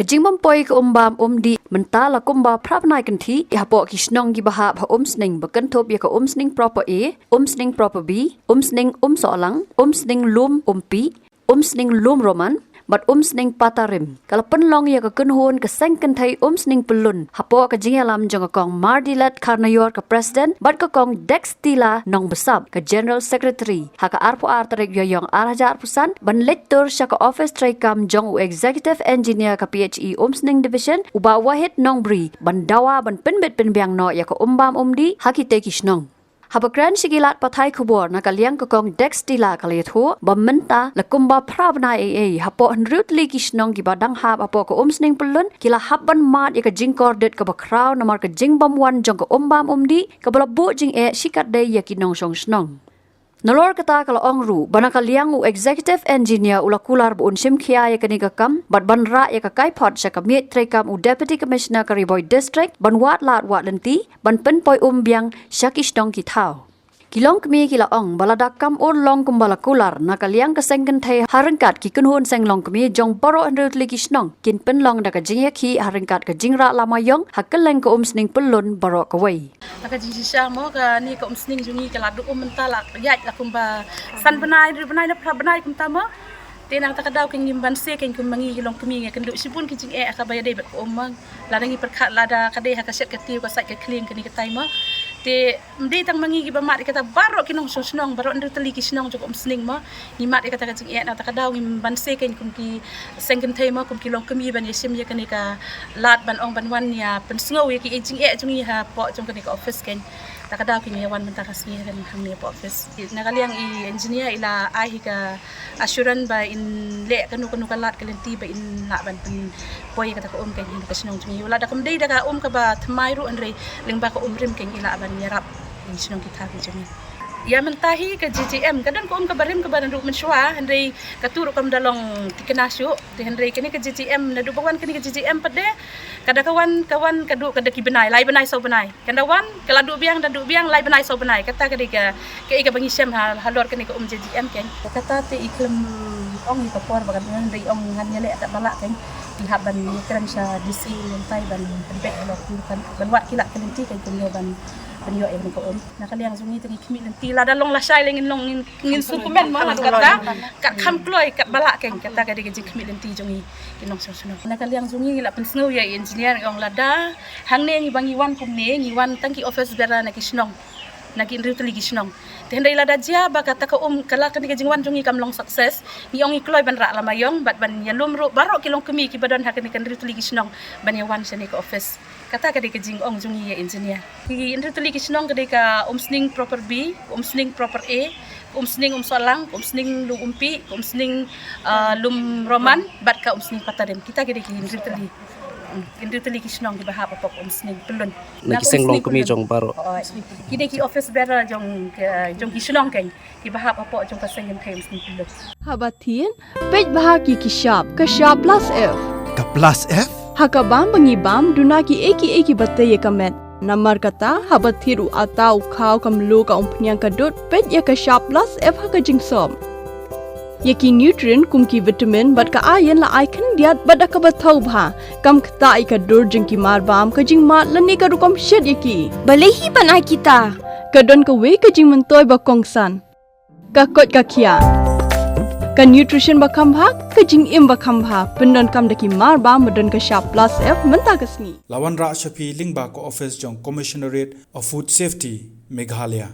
Kajing mampoi ke di mentala kumba Bnai kanti ihapok ki Shnong gi bahap ha Umsning bekentop ya ke Umsning proper A, Umsning proper B, Umsning solang, Umsning umpi, Umsning roman, bat Umsning patarim. Kalau penlong ya ke kenhun ke sengkentai Umsning pelun, hapok ke jingalam jong kong mardilat karnayor ke presiden, bat ke kong dekstila nong besab ke general secretary, haka arpo artarik yoyong araja arpusan, ban lektor sya ke office traikam jong executive engineer ke PHE Umsning division, uba wahid nong bri, ban dawa ban penbet penbiang no ya ke di, hakite ki Shnong. Habakran sigilat patai kubor na kaliang kokong dekstila kaliathu bamenta lakumba Phra Bnai hapo henrut li Shnong ki badang hab apo ko Umsning pelun kila habban mat ya ka jingkor det ka bakraw namar ka jingbam wan jong ko di ka balabu jing sikat day ya kinong Shnong. Nalor kata kalau ongru bana kaliang executive engineer ulakular bu unsim khia ya kani kam bat banra ya ka kaipot sa ka miet trekam deputy commissioner ka Riboy district ban wat lat wat lenti ban penpoi biang syaki Shnong ki thau ki Longkmie ki la ong baladakam long kumbalakular na kaliang ka sengken thai harengkat ki kunhun seng Longkmie jong boro andrut li ki Shnong kin penlong da ka jingya ki harengkat ka jingra lamayong hakeleng ka Umsning pelun baro ka wei Maka jisya mo ka ni ka Umsning jungi ka ladu mentalak yat la kumba san Bnai na Phra Bnai kum tama tenang takadaw king ngimban se king kumangi Longkmie kan du sibun ki jing ka bayade ba umang ladangi perkat lada kade ha ka set ka tiu ka sat ka clean ka ni ka taima te mdi tang mangi gi ba mat kata baro kinong Shnong baro ndu tali ki Shnong jok Umsning mo ni mat kata ka jing na takadaw ngimban se king kum ki sengken thai mo kum ki Longkmie ban yesim ya kan ka lat ban ong ban wan ya pen sngow ya ki jing jungi ha po jong kan ka Ophis ken takadaw king yawan men takasni kan ham ni po Ophis nakaliang engineer ila ai ka assurance ba in le kanu ka lat kalenti ba in la ban pen poi kata ka kan ka Shnong jungi wala da kum dei da ka ka ba tmai ru andre ling ba ka rim ken ila ban yarap in Shnong kita ki jungi ya mentahi ke GGM kadang ko ka barim ka badan ru menshwa andre katuru kam dalong tikenasyo de andre kini ke GGM na du bawan kini ke GGM pade kada kawan kadu kada ki Bnai lai Bnai so Bnai kandawan kala du biang lai Bnai so Bnai kata ka ke bangi sem halor kini ke GGM ken kata te iklem ong ka por bagan andre ong ngan nyale tak balak ken pihak ban kran sya DC mentai ban penbek lo kan ban wat kila kelenti kan ban penyo e ko nakaliang sungi tegi khmi lenti la dalong la sai lengin long ngin sukumen ma la kata kat kham kloi kat balak ken kata ka digi khmi lenti jungi kinong Shnong nakaliang sungi la pen snow ya engineer ong lada hangne ngi bangi wan kumne ngi wan tangki office bera na ki Shnong nagi nriu teli ki Shnong tendai lada dia ba kata ka kala kan digi jingwan jungi kam long success ngi ong kloi ban ra lamayong bat ban yalum ro baro ki Longkmie ki badan hakan kan nriu teli ki Shnong ban yawan sene ka office kata ka digi jing ong jungi ya engineer ki nriu teli ki Shnong ka dika Umsning proper B Umsning proper A Umsning solang Umsning umpi Umsning roman bat ka Umsning patarim kita ka diki nriu teli ki Shnong di bahap apok Umsning pelun naki seng Longkmie jong baro kini ki office bera jong ki Shnong ken ki bahap apok jong ka senggen thai Umsning pelun habatin pej bahaki ki sharp plus F ka plus F haka bam bangi bam dunaki eki batte kamet namar kata habathiru atau khau kam lu ka umpnyang ka dot pej ya ka sharp plus F haka jingsom yaki nutrient kum ki vitamin bat ka iron la icon diat bat ka bathau bha kam khta ai ka dur jing ki mar bam ka jing mat lani ka rukom shed yaki balehi banai kita ka don ka we ka jing mentoy ba kongsan ka kot ka khia ka nutrition ba kham bha ka jing im ba kham bha pendon kam daki mar bam don ka sharp plus F menta kasni lawan ra shapi lingba ko office jong commissionerate of food safety Meghalaya